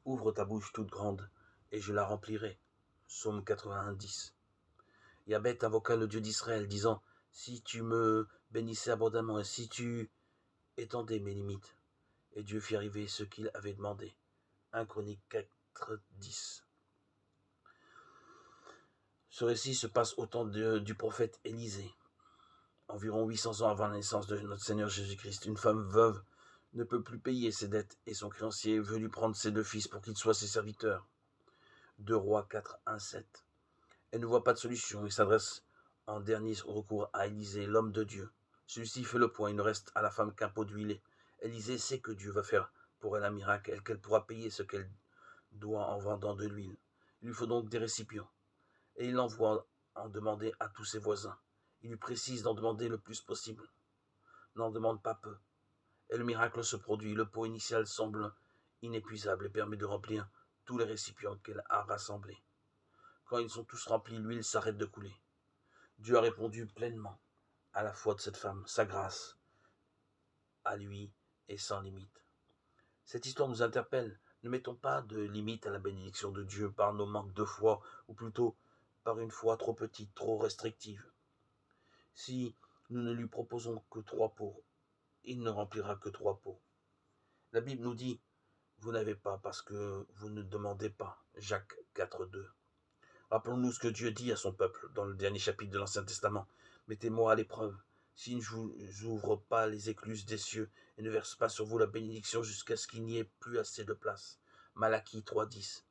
Ouvre ta bouche toute grande, et je la remplirai. Psaume 91:10. Yabeth invoqua le Dieu d'Israël, disant, si tu me bénissais abondamment, et si tu étendais mes limites. Et Dieu fit arriver ce qu'il avait demandé. 1 Chroniques 4:10. Ce récit se passe au temps du prophète Élisée. Environ 800 ans avant la naissance de notre Seigneur Jésus-Christ, une femme veuve ne peut plus payer ses dettes et son créancier veut lui prendre ses 2 fils pour qu'ils soient ses serviteurs. 2 Rois 4:1-7. Elle ne voit pas de solution et s'adresse en dernier recours à Élisée, l'homme de Dieu. Celui-ci fait le point, il ne reste à la femme qu'un pot d'huile. Élisée sait que Dieu va faire pour elle un miracle et qu'elle pourra payer ce qu'elle doit en vendant de l'huile. Il lui faut donc des récipients. Et il envoie en demander à tous ses voisins. Il lui précise d'en demander le plus possible. N'en demande pas peu. Et le miracle se produit. Le pot initial semble inépuisable et permet de remplir tous les récipients qu'elle a rassemblés. Quand ils sont tous remplis, l'huile s'arrête de couler. Dieu a répondu pleinement à la foi de cette femme, sa grâce à lui est sans limite. Cette histoire nous interpelle. Ne mettons pas de limite à la bénédiction de Dieu par nos manques de foi, ou plutôt par une foi trop petite, trop restrictive. Si nous ne lui proposons que 3 pots, il ne remplira que 3 pots. La Bible nous dit, vous n'avez pas parce que vous ne demandez pas. Jacques 4:2. Rappelons-nous ce que Dieu dit à son peuple dans le dernier chapitre de l'Ancien Testament. Mettez-moi à l'épreuve. Si je ne vous ouvre pas les écluses des cieux et ne verse pas sur vous la bénédiction jusqu'à ce qu'il n'y ait plus assez de place. Malachie 3:10.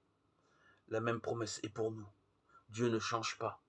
La même promesse est pour nous. Dieu ne change pas.